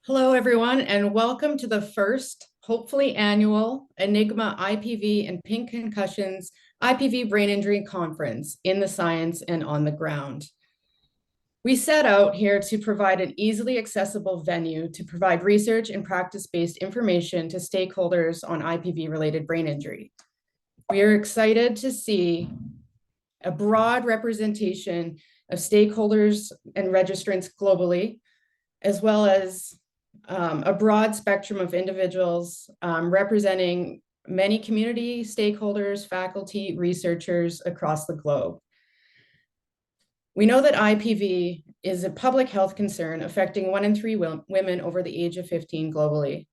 Hello, everyone, and welcome to the first, hopefully annual, ENIGMA IPV and Pink Concussions IPV Brain Injury Conference in the science and on the ground. We set out here to provide an easily accessible venue to provide research and practice-based information to stakeholders on IPV-related brain injury. We are excited to see a broad representation of stakeholders and registrants globally, as well as a broad spectrum of individuals representing many community stakeholders, faculty, researchers across the globe. We know that IPV is a public health concern affecting 1 in 3 women over the age of 15 globally.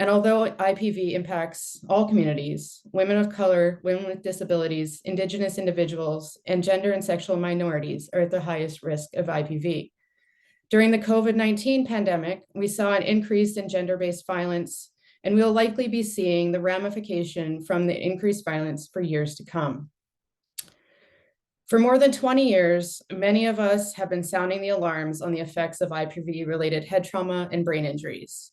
And although IPV impacts all communities, women of color, women with disabilities, Indigenous individuals, and gender and sexual minorities are at the highest risk of IPV. During the COVID-19 pandemic, we saw an increase in gender-based violence, and we'll likely be seeing the ramification from the increased violence for years to come. For more than 20 years, many of us have been sounding the alarms on the effects of IPV-related head trauma and brain injuries.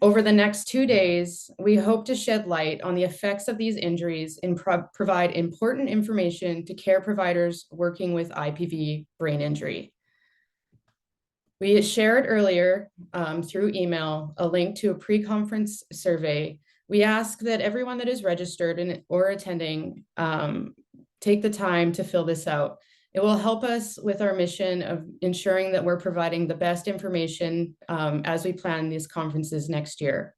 Over the next 2 days, we hope to shed light on the effects of these injuries and provide important information to care providers working with IPV brain injury. We shared earlier through email a link to a pre-conference survey. We ask that everyone that is registered or attending take the time to fill this out. It will help us with our mission of ensuring that we're providing the best information as we plan these conferences next year.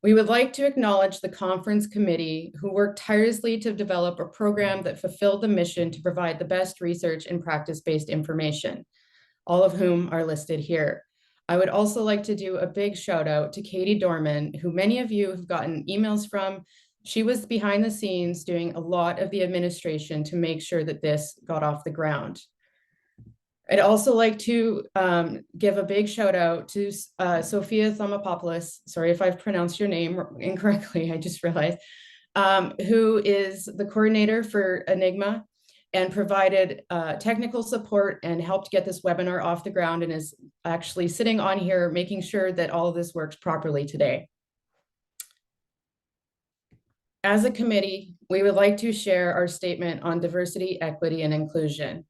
We would like to acknowledge the conference committee who worked tirelessly to develop a program that fulfilled the mission to provide the best research and practice-based information, all of whom are listed here. I would also like to do a big shout out to Katie Dorman, who many of you have gotten emails from. She was behind the scenes doing a lot of the administration to make sure that this got off the ground. I'd also like to give a big shout out to Sophia Thomopoulos, sorry if I've pronounced your name incorrectly, I just realized, who is the coordinator for ENIGMA and provided technical support and helped get this webinar off the ground and is actually sitting on here making sure that all of this works properly today. As a committee, we would like to share our statement on diversity, equity, and inclusion.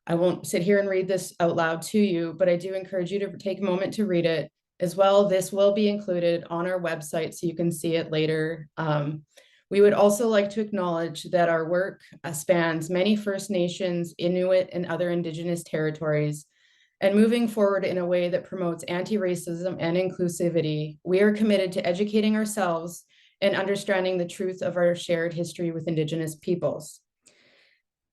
I won't sit here and read this out loud to you, but I do encourage you to take a moment to read it as well. This will be included on our website so you can see it later. We would also like to acknowledge that our work spans many First Nations, Inuit, and other Indigenous territories. And moving forward in a way that promotes anti-racism and inclusivity, we are committed to educating ourselves and understanding the truth of our shared history with Indigenous peoples.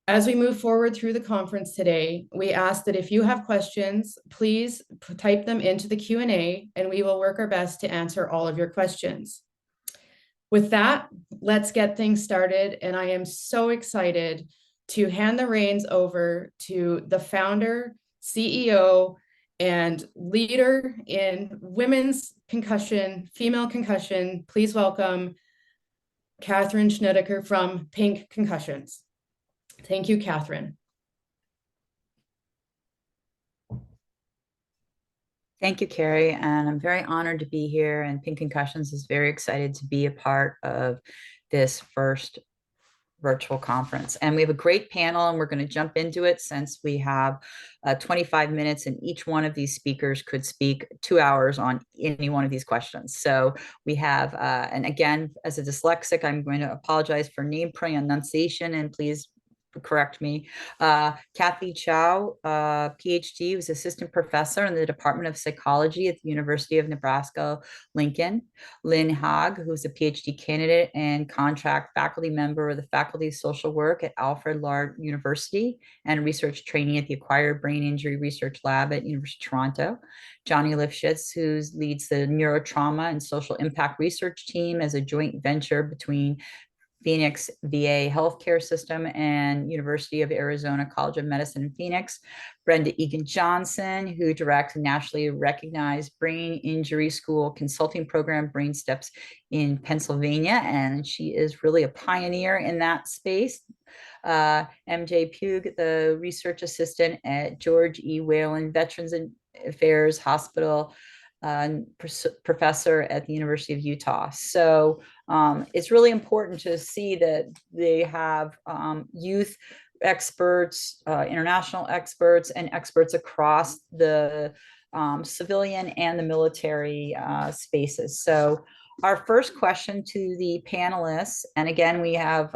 As we move forward through the conference today, we ask that if you have questions, please type them into the Q&A and we will work our best to answer all of your questions. With that, let's get things started. And I am so excited to hand the reins over to the founder, CEO, and leader in women's concussion, female concussion. Please welcome Katherine Snedaker from Pink Concussions. Thank you, Katherine. Thank you, Carrie, and I'm very honored to be here, and Pink Concussions is very excited to be a part of this first virtual conference. And we have a great panel, and we're going to jump into it since we have 25 minutes, and each one of these speakers could speak 2 hours on any one of these questions. So we have, and again, as a dyslexic, I'm going to apologize for name pronunciation, and please correct me. Kathy Chiou, PhD, who's assistant professor in the Department of Psychology at the University of Nebraska-Lincoln. Lynn Haag, who's a PhD candidate and contract faculty member of the Faculty of Social Work at Alfred Laurier University and research trainee at the Acquired Brain Injury Research Lab at University of Toronto. Johnny Lifshitz, who leads the Neurotrauma and Social Impact Research Team as a joint venture between Phoenix VA Healthcare System and University of Arizona College of Medicine in Phoenix. Brenda Eagan-Johnson, who directs a nationally recognized brain injury school consulting program, BrainSTEPS, in Pennsylvania, and she is really a pioneer in that space. MJ Pugh, the research assistant at George E. Whalen Veterans Affairs Hospital, professor at the University of Utah. So it's really important to see that they have youth experts, international experts, and experts across the civilian and the military spaces. So our first question to the panelists, and again, we have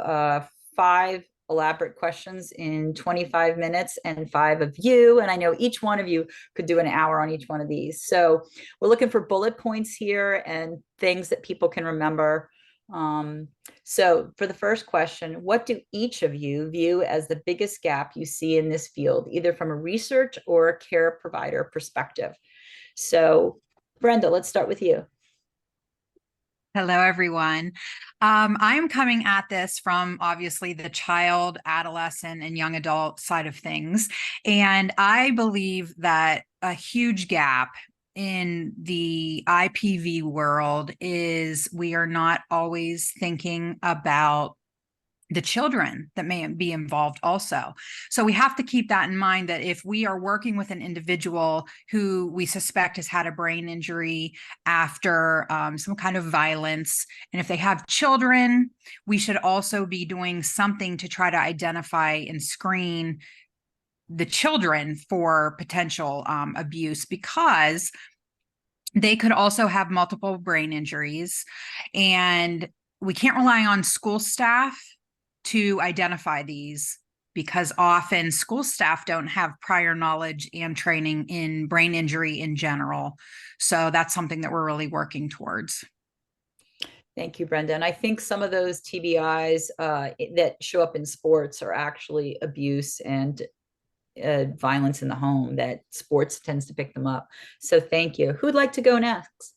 5 elaborate questions in 25 minutes and 5 of you. And I know each one of you could do an hour on each one of these. So we're looking for bullet points here and things that people can remember. So for the first question, what do each of you view as the biggest gap you see in this field, either from a research or a care provider perspective? So Brenda, let's start with you. Hello, everyone. I'm coming at this from obviously the child, adolescent, and young adult side of things. And I believe that a huge gap in the IPV world is we are not always thinking about the children that may be involved also. So we have to keep that in mind, that if we are working with an individual who we suspect has had a brain injury after some kind of violence, and if they have children, we should also be doing something to try to identify and screen the children for potential abuse, because they could also have multiple brain injuries, and we can't rely on school staff to identify these, because often school staff don't have prior knowledge and training in brain injury in general. So that's something that we're really working towards. Thank you, Brenda. And I think some of those TBIs that show up in sports are actually abuse and violence in the home, that sports tends to pick them up. So thank you. Who'd like to go next?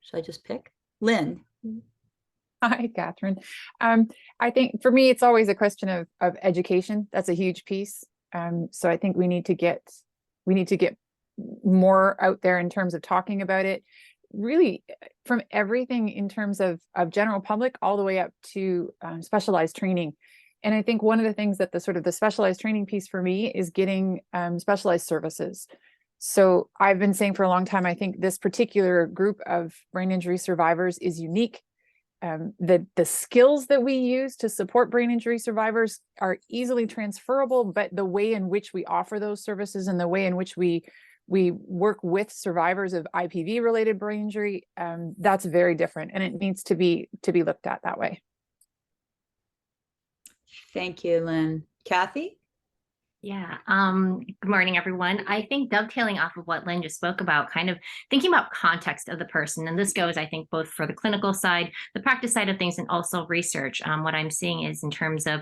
Should I just pick? Lynn. Hi, Katherine. I think for me, it's always a question of education. That's a huge piece. So I think we need to get more out there in terms of talking about it, really from everything in terms of general public all the way up to specialized training. And I think one of the things that the specialized training piece for me is getting specialized services. So I've been saying for a long time, I think this particular group of brain injury survivors is unique. The skills that we use to support brain injury survivors are easily transferable, but the way in which we offer those services and the way in which we work with survivors of IPV related brain injury, that's very different, and it needs to be looked at that way. Thank you, Lynn. Kathy? Yeah. Good morning, everyone. I think dovetailing off of what Lynn just spoke about, kind of thinking about context of the person. And this goes, I think, both for the clinical side, the practice side of things, and also research. What I'm seeing is in terms of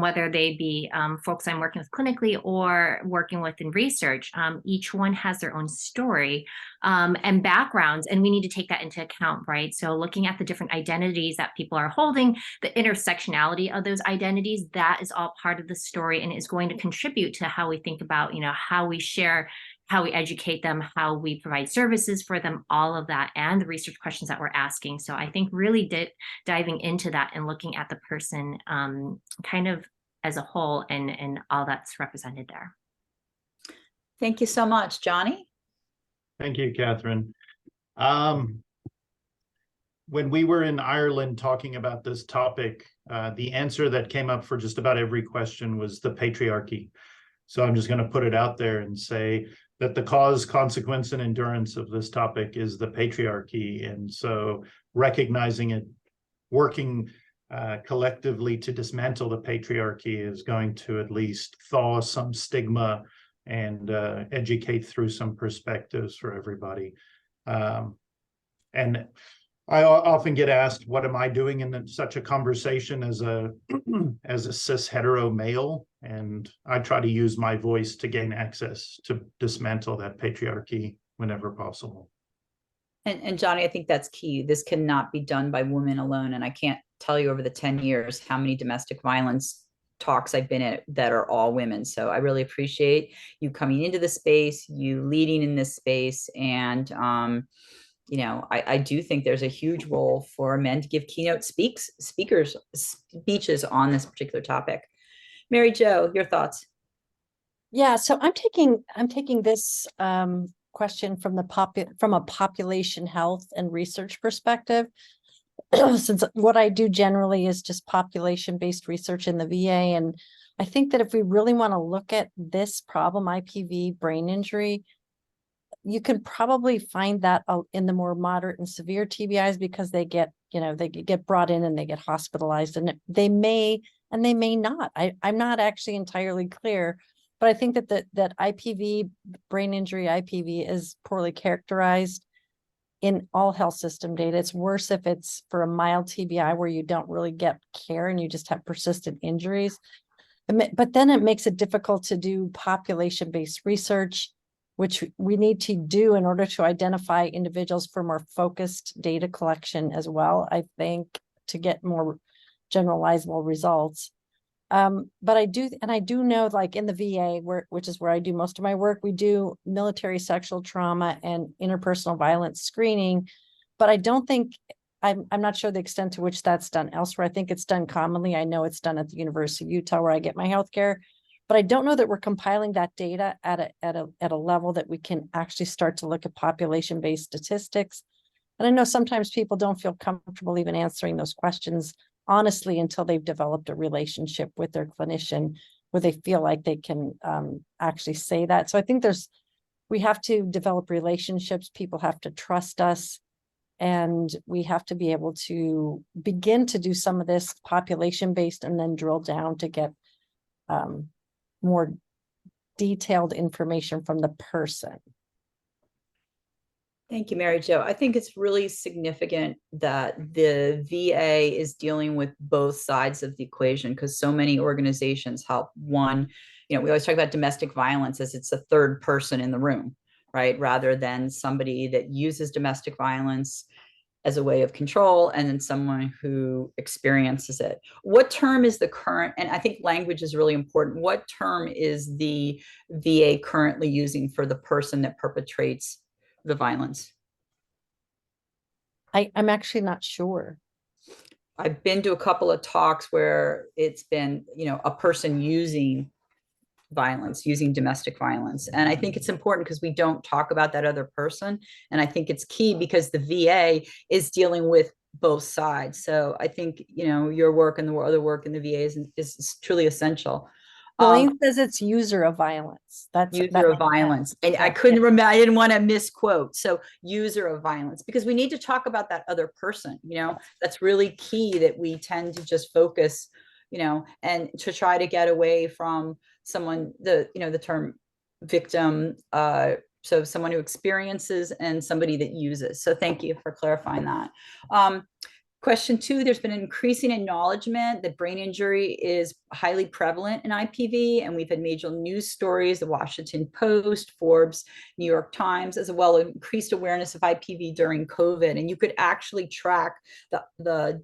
whether they be folks I'm working with clinically or working with in research, each one has their own story and backgrounds, and we need to take that into account, right? So looking at the different identities that people are holding, the intersectionality of those identities, that is all part of the story and is going to contribute to how we think about, how we share, how we educate them, how we provide services for them, all of that, and the research questions that we're asking. So I think really diving into that and looking at the person kind of as a whole and all that's represented there. Thank you so much. Johnny? Thank you, Katherine. When we were in Ireland talking about this topic, the answer that came up for just about every question was the patriarchy. So I'm just going to put it out there and say that the cause, consequence, and endurance of this topic is the patriarchy. And so recognizing it, working collectively to dismantle the patriarchy is going to at least thaw some stigma and educate through some perspectives for everybody. And I often get asked, what am I doing in such a conversation as a cis hetero male? And I try to use my voice to gain access to dismantle that patriarchy whenever possible. And Johnny, I think that's key. This cannot be done by women alone. And I can't tell you over the 10 years how many domestic violence talks I've been at that are all women. So I really appreciate you coming into the space, you leading in this space. And, you know, I do think there's a huge role for men to give keynote speeches on this particular topic. Mary Jo, your thoughts? Yeah, so I'm taking this question from a population health and research perspective. Since what I do generally is just population-based research in the VA. And I think that if we really want to look at this problem, IPV brain injury, you can probably find that in the more moderate and severe TBIs, because they get brought in and they get hospitalized, and they may not. I'm not actually entirely clear, but I think that IPV brain injury, IPV, is poorly characterized in all health system data. It's worse if it's for a mild TBI where you don't really get care and you just have persistent injuries. But then it makes it difficult to do population-based research, which we need to do in order to identify individuals for more focused data collection as well, I think, to get more generalizable results. But I do know, like in the VA, which is where I do most of my work, we do military sexual trauma and interpersonal violence screening, but I don't think, I'm not sure the extent to which that's done elsewhere. I think it's done commonly. I know it's done at the University of Utah where I get my healthcare, but I don't know that we're compiling that data at a level that we can actually start to look at population-based statistics. And I know sometimes people don't feel comfortable even answering those questions honestly until they've developed a relationship with their clinician where they feel like they can actually say that. So I think we have to develop relationships. People have to trust us, and we have to be able to begin to do some of this population-based and then drill down to get more detailed information from the person. Thank you, Mary Jo. I think it's really significant that the VA is dealing with both sides of the equation, because so many organizations help one. You know, we always talk about domestic violence as it's a third person in the room, right? Rather than somebody that uses domestic violence as a way of control, and then someone who experiences it. What term is the current, and I think language is really important, what term is the VA currently using for the person that perpetrates the violence? I'm actually not sure. I've been to a couple of talks where it's been, you know, a person using violence, using domestic violence. And I think it's important because we don't talk about that other person. And I think it's key because the VA is dealing with both sides. So I think, you know, your work and the other work in the VA is truly essential. Elaine says it's user of violence. That's user of violence. And I couldn't remember, I didn't want to misquote. So user of violence, because we need to talk about that other person, you know, that's really key, that we tend to just focus, you know, and to try to get away from someone, the term victim. So someone who experiences and somebody that uses. So thank you for clarifying that. Question 2, there's been an increasing acknowledgement that brain injury is highly prevalent in IPV, and we've had major news stories, the Washington Post, Forbes, New York Times, as well as increased awareness of IPV during COVID. And you could actually track the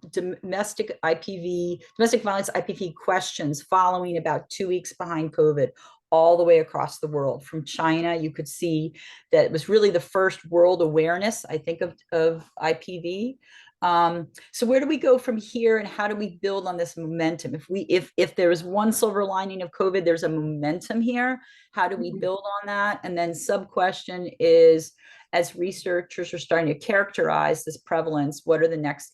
domestic violence IPV questions following about 2 weeks behind COVID, all the way across the world. From China, you could see that it was really the first world awareness, I think, of IPV. So where do we go from here, and how do we build on this momentum? If there is one silver lining of COVID, there's a momentum here. How do we build on that? And then sub question is, as researchers are starting to characterize this prevalence, what are the next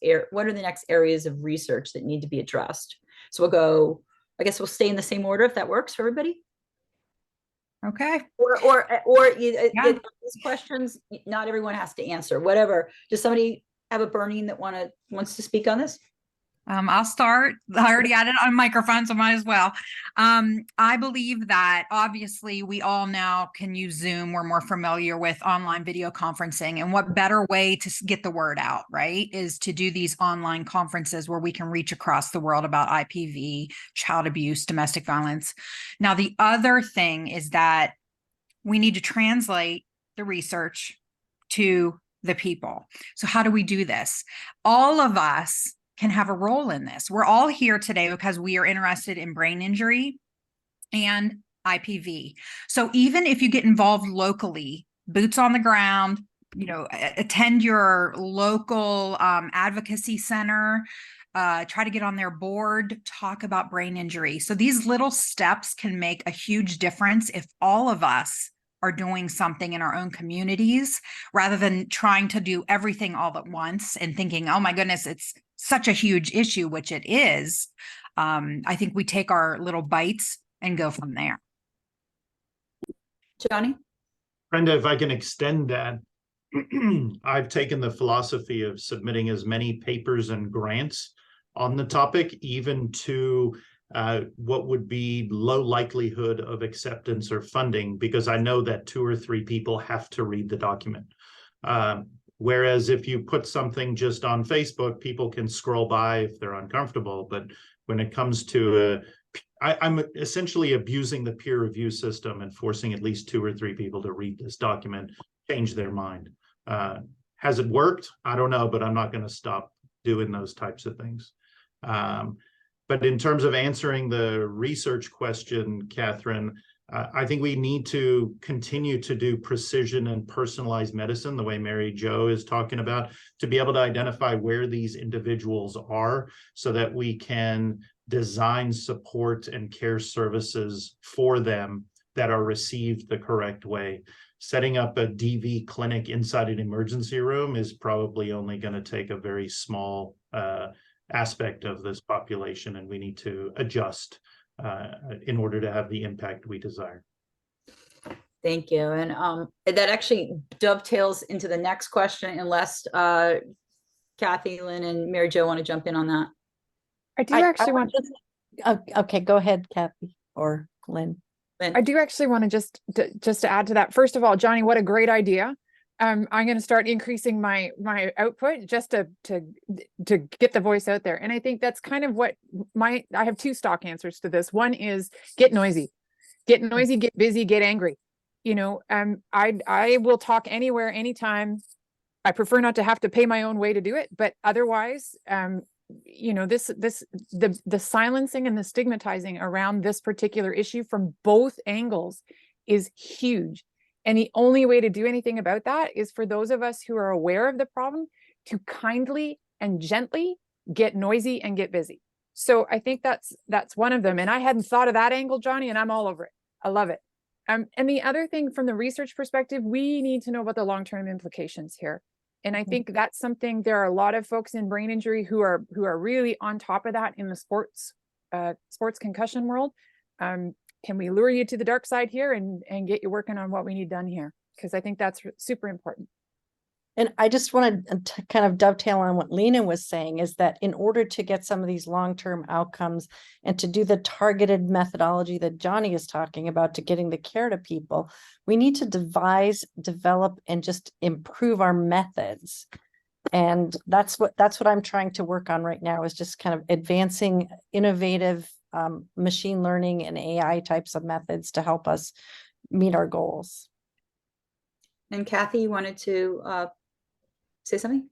areas of research that need to be addressed? So I guess we'll stay in the same order if that works for everybody. Okay. Or these questions, not everyone has to answer. Whatever. Does somebody have a burning that wants to speak on this? I'll start. I already added on microphone, so might as well. I believe that obviously we all now can use Zoom. We're more familiar with online video conferencing, and what better way to get the word out, right, is to do these online conferences where we can reach across the world about IPV, child abuse, domestic violence. Now, the other thing is that we need to translate the research to the people. So how do we do this? All of us can have a role in this. We're all here today because we are interested in brain injury and IPV. So even if you get involved locally, boots on the ground, attend your local advocacy center, try to get on their board, talk about brain injury. So these little steps can make a huge difference if all of us are doing something in our own communities, rather than trying to do everything all at once and thinking, oh my goodness, it's such a huge issue, which it is. I think we take our little bites and go from there. Johnny? Brenda, if I can extend that, I've taken the philosophy of submitting as many papers and grants on the topic, even to what would be low likelihood of acceptance or funding, because I know that 2 or 3 people have to read the document. Whereas if you put something just on Facebook, people can scroll by if they're uncomfortable. But when it comes to I'm essentially abusing the peer review system and forcing at least 2 or 3 people to read this document, change their mind. Has it worked? I don't know, but I'm not going to stop doing those types of things. But in terms of answering the research question, Katherine, I think we need to continue to do precision and personalized medicine the way Mary Jo is talking about, to be able to identify where these individuals are so that we can design support and care services for them that are received the correct way. Setting up a DV clinic inside an emergency room is probably only going to take a very small aspect of this population, and we need to adjust in order to have the impact we desire. Thank you. And that actually dovetails into the next question, unless Kathy, Lynn, and Mary Jo want to jump in on that. I do actually want okay, go ahead, Kathy or Lynn. I do actually want to just to add to that. First of all, Johnny, what a great idea. I'm going to start increasing my output just to get the voice out there. And I think that's kind of what I have 2 stock answers to this. One is get noisy, get busy, get angry. I will talk anywhere, anytime. I prefer not to have to pay my own way to do it, but otherwise, the silencing and the stigmatizing around this particular issue from both angles is huge. And the only way to do anything about that is for those of us who are aware of the problem to kindly and gently get noisy and get busy. So I think that's one of them. And I hadn't thought of that angle, Johnny, and I'm all over it. I love it. And the other thing, from the research perspective, we need to know about the long-term implications here. And I think that's something, there are a lot of folks in brain injury who are really on top of that in the sports concussion world. Can we lure you to the dark side here and get you working on what we need done here? Because I think that's super important. And I just wanted to kind of dovetail on what Lena was saying, is that in order to get some of these long-term outcomes and to do the targeted methodology that Johnny is talking about to getting the care to people, we need to devise, develop, and just improve our methods. And that's what I'm trying to work on right now, is just kind of advancing innovative machine learning and AI types of methods to help us meet our goals. And Kathy, you wanted to say something?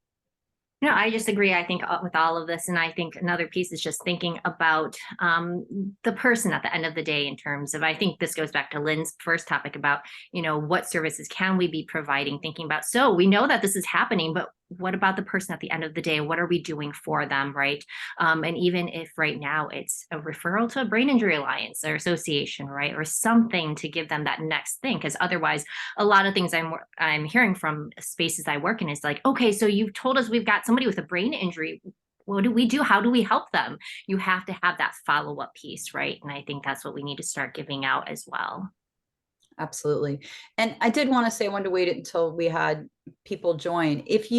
No, I just agree, I think, with all of this. And I think another piece is just thinking about the person at the end of the day, in terms of, I think this goes back to Lynn's first topic about, what services can we be providing, thinking about, so we know that this is happening, but what about the person at the end of the day? What are we doing for them, right? And even if right now it's a referral to a brain injury alliance or association, right? Or something to give them that next thing. Because otherwise, a lot of things I'm hearing from spaces I work in is like, okay, so you've told us we've got somebody with a brain injury. What do we do? How do we help them? You have to have that follow-up piece, right? And I think that's what we need to start giving out as well. Absolutely. And I did want to say, I wanted to wait until we had people join. If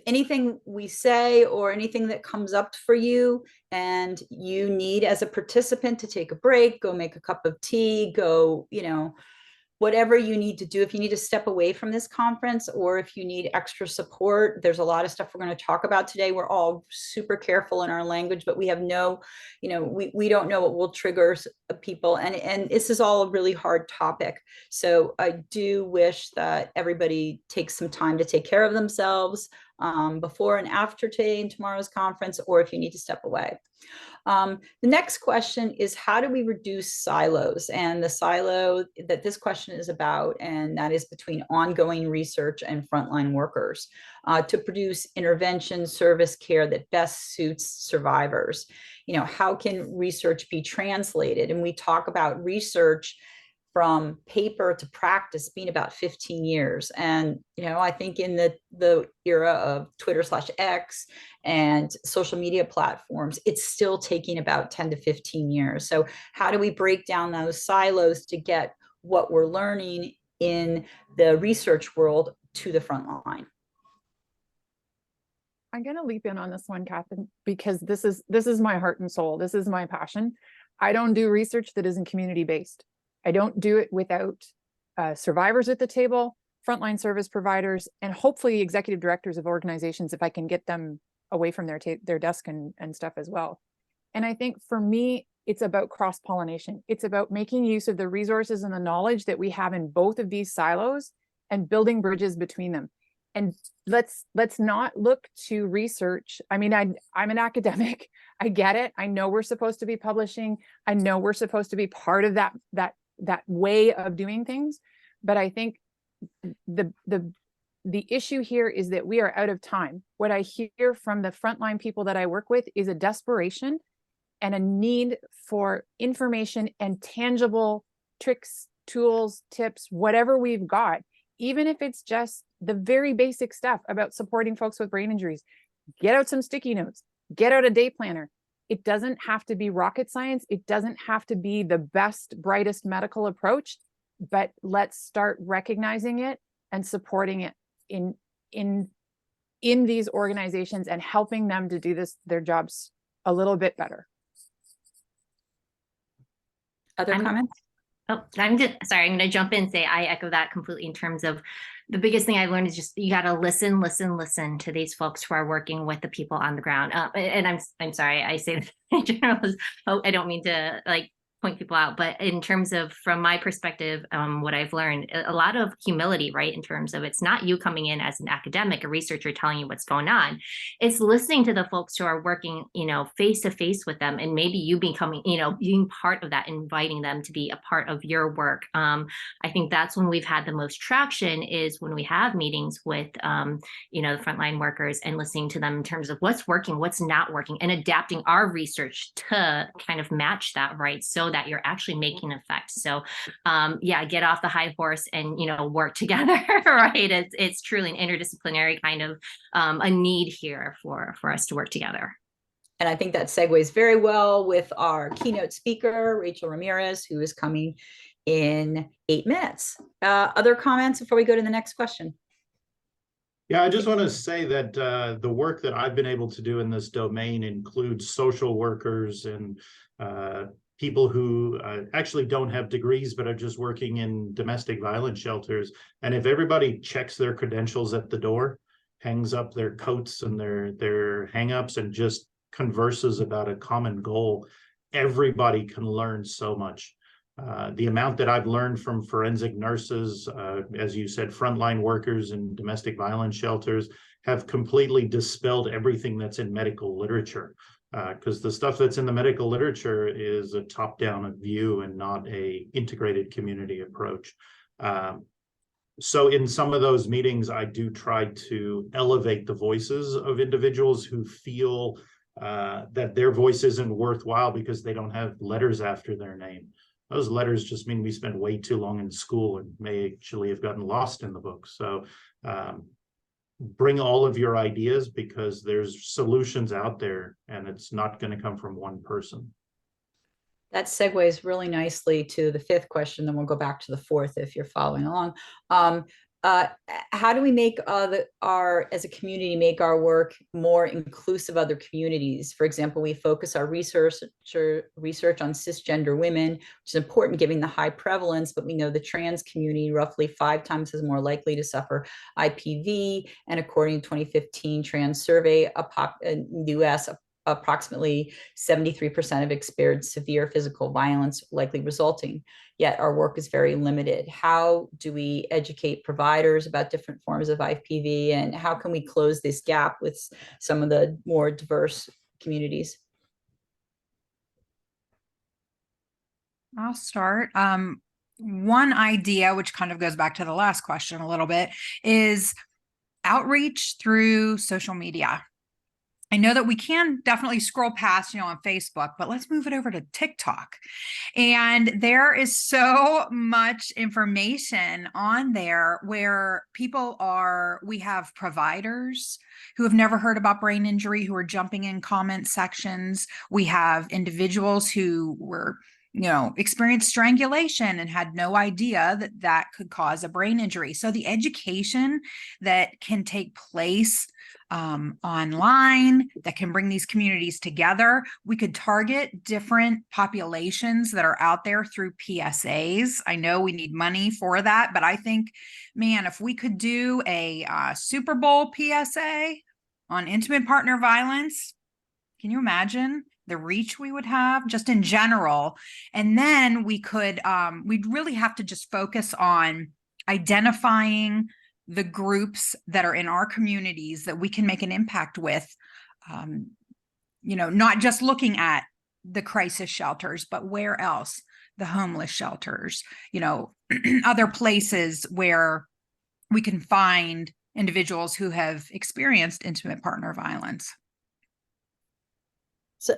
anything we say or anything that comes up for you and you need as a participant to take a break, go make a cup of tea, go, whatever you need to do, if you need to step away from this conference or if you need extra support, there's a lot of stuff we're going to talk about today. We're all super careful in our language, but we have no, we don't know what will trigger people. And this is all a really hard topic. So I do wish that everybody takes some time to take care of themselves before and after today and tomorrow's conference, or if you need to step away. The next question is, how do we reduce silos? And the silo that this question is about, and that is between ongoing research and frontline workers, to produce intervention, service care that best suits survivors. How can research be translated? And we talk about research from paper to practice being about 15 years. And, I think in the era of Twitter/X and social media platforms, it's still taking about 10 to 15 years. So how do we break down those silos to get what we're learning in the research world to the front line? I'm going to leap in on this one, Katherine, because this is my heart and soul. This is my passion. I don't do research that isn't community-based. I don't do it without survivors at the table, frontline service providers, and hopefully executive directors of organizations, if I can get them away from their desk and stuff as well. And I think for me, it's about cross-pollination. It's about making use of the resources and the knowledge that we have in both of these silos and building bridges between them. And let's not look to research. I mean, I'm an academic. I get it. I know we're supposed to be publishing. I know we're supposed to be part of that way of doing things. But I think the issue here is that we are out of time. What I hear from the frontline people that I work with is a desperation and a need for information and tangible tricks, tools, tips, whatever we've got, even if it's just the very basic stuff about supporting folks with brain injuries. Get out some sticky notes, get out a day planner. It doesn't have to be rocket science. It doesn't have to be the best, brightest medical approach, but let's start recognizing it and supporting it in these organizations and helping them to do their jobs a little bit better. Other comments? Oh, I'm going to jump in and say I echo that completely in terms of the biggest thing I learned is just you got to listen to these folks who are working with the people on the ground. And I'm sorry, I say that in general. I don't mean to point people out, but in terms of, from my perspective, what I've learned, a lot of humility, right? In terms of, it's not you coming in as an academic, a researcher telling you what's going on. It's listening to the folks who are working, face to face with them, and maybe you becoming, being part of that, inviting them to be a part of your work. I think that's when we've had the most traction, is when we have meetings with, the frontline workers and listening to them in terms of what's working, what's not working, and adapting our research to kind of match that, right? So that you're actually making an effect. So get off the high horse and work together, right? It's truly an interdisciplinary kind of a need here for us to work together. And I think that segues very well with our keynote speaker, Rachel Ramirez, who is coming in 8 minutes. Other comments before we go to the next question? Yeah, I just want to say that the work that I've been able to do in this domain includes social workers and people who actually don't have degrees, but are just working in domestic violence shelters. And if everybody checks their credentials at the door, hangs up their coats and their hang-ups, and just converses about a common goal, everybody can learn so much. The amount that I've learned from forensic nurses, as you said, frontline workers in domestic violence shelters, have completely dispelled everything that's in medical literature. Because the stuff that's in the medical literature is a top-down view and not a integrated community approach. So in some of those meetings, I do try to elevate the voices of individuals who feel that their voice isn't worthwhile because they don't have letters after their name. Those letters just mean we spent way too long in school and may actually have gotten lost in the book. So bring all of your ideas, because there's solutions out there and it's not going to come from one person. That segues really nicely to the 5th question, then we'll go back to the 4th if you're following along. how do we make as a community, make our work more inclusive of other communities? For example, we focus our research on cisgender women, which is important given the high prevalence, but we know the trans community roughly 5 times is more likely to suffer IPV. And according to 2015 trans survey, in the US, approximately 73% have experienced severe physical violence, likely resulting. Yet our work is very limited. How do we educate providers about different forms of IPV, and how can we close this gap with some of the more diverse communities? I'll start. One idea, which kind of goes back to the last question a little bit, is outreach through social media. I know that we can definitely scroll past, on Facebook, but let's move it over to TikTok. And there is so much information on there where we have providers who have never heard about brain injury, who are jumping in comment sections. We have individuals who were experienced strangulation and had no idea that could cause a brain injury. So the education that can take place online, that can bring these communities together, we could target different populations that are out there through PSAs. I know we need money for that, but I think, man, if we could do a Super Bowl PSA on intimate partner violence, can you imagine the reach we would have just in general? And then we could, we'd really have to just focus on identifying the groups that are in our communities that we can make an impact with, not just looking at the crisis shelters, but where else? The homeless shelters, other places where we can find individuals who have experienced intimate partner violence.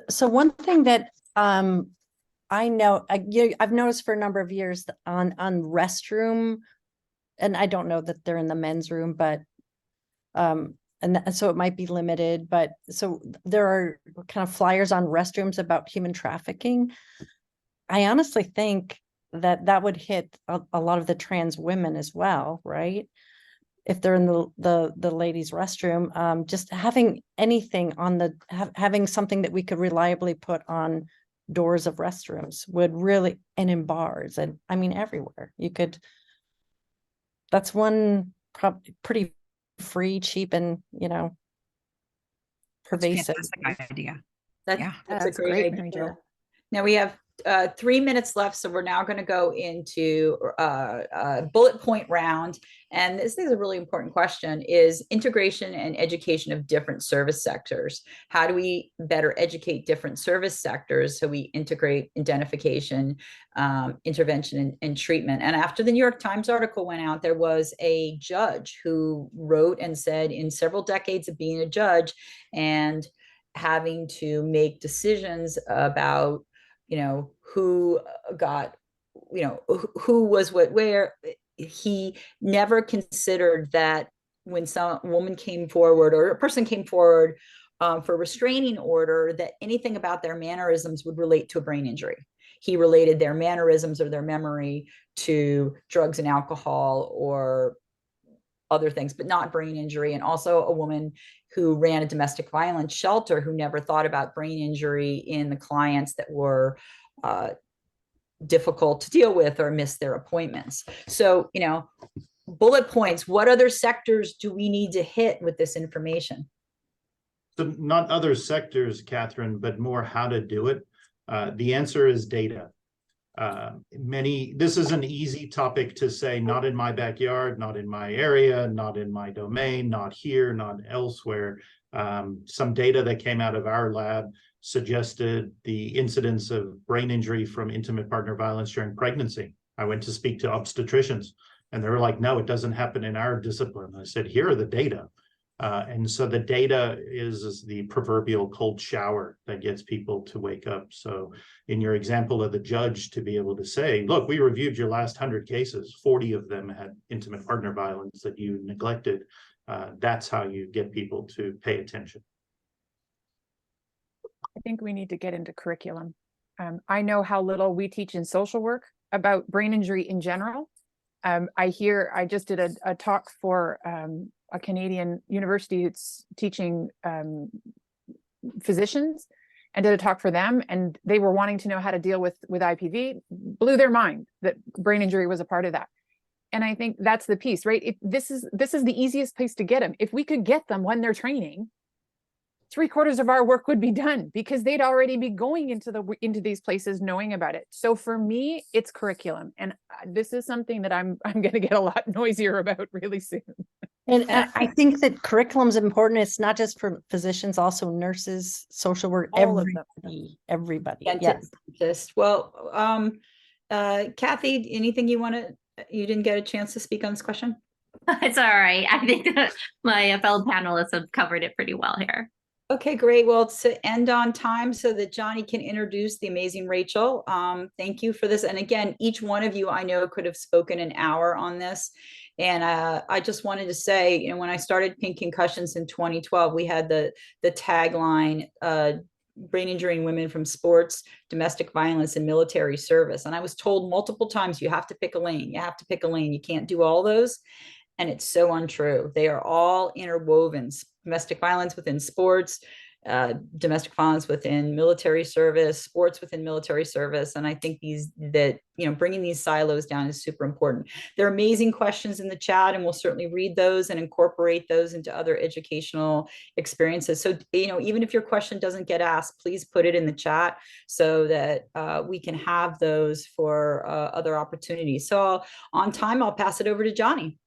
So one thing that I know I've noticed for a number of years on restroom, and I don't know that they're in the men's room, but and so it might be limited, but so there are kind of flyers on restrooms about human trafficking. I honestly think that would hit a lot of the trans women as well, right? If they're in the ladies' restroom, just having anything on having something that we could reliably put on doors of restrooms would really, and in bars, and I mean everywhere you could. That's one pretty free, cheap, and pervasive. That's a fantastic idea. That's a great idea. Now we have 3 minutes left, so we're now going to go into a bullet point round. And this is a really important question: is integration and education of different service sectors. How do we better educate different service sectors so we integrate identification, intervention, and treatment? And after the New York Times article went out, there was a judge who wrote and said, in several decades of being a judge and having to make decisions about who got, who was what, where, he never considered that when some woman came forward or a person came forward for a restraining order, that anything about their mannerisms would relate to a brain injury. He related their mannerisms or their memory to drugs and alcohol or other things, but not brain injury. And also a woman who ran a domestic violence shelter who never thought about brain injury in the clients that were difficult to deal with or miss their appointments. So, bullet points, what other sectors do we need to hit with this information? So not other sectors, Katherine, but more how to do it. The answer is data. This is an easy topic to say, not in my backyard, not in my area, not in my domain, not here, not elsewhere. Some data that came out of our lab suggested the incidence of brain injury from intimate partner violence during pregnancy. I went to speak to obstetricians and they were like, no, it doesn't happen in our discipline. I said, here are the data. And so the data is the proverbial cold shower that gets people to wake up. So in your example of the judge, to be able to say, look, we reviewed your last 100 cases, 40 of them had intimate partner violence that you neglected. That's how you get people to pay attention. I think we need to get into curriculum. I know how little we teach in social work about brain injury in general. I just did a talk for a Canadian university that's teaching physicians, and did a talk for them, and they were wanting to know how to deal with IPV. Blew their mind that brain injury was a part of that. And I think that's the piece, right? This is the easiest place to get them. If we could get them when they're training, 3/4 of our work would be done, because they'd already be going into these places knowing about it. So for me, it's curriculum, and this is something that I'm going to get a lot noisier about really soon. And I think that curriculum is important. It's not just for physicians, also nurses, social work, All of them. everybody. Dentists, Yes. dentists. Well, Kathy, anything you didn't get a chance to speak on this question? It's all right. I think that my fellow panelists have covered it pretty well here. Okay, great. Well, to end on time so that Johnny can introduce the amazing Rachel. Thank you for this. And again, each one of you I know could have spoken an hour on this. And I just wanted to say, you know, when I started Pink Concussions in 2012, we had the tagline, brain injuring women from sports, domestic violence, and military service. And I was told multiple times, you have to pick a lane. You have to pick a lane. You can't do all those. And it's so untrue. They are all interwoven. Domestic violence within sports, domestic violence within military service, sports within military service. And I think bringing these silos down is super important. There are amazing questions in the chat, and we'll certainly read those and incorporate those into other educational experiences. So, even if your question doesn't get asked, please put it in the chat so that we can have those for other opportunities. So on time, I'll pass it over to Johnny.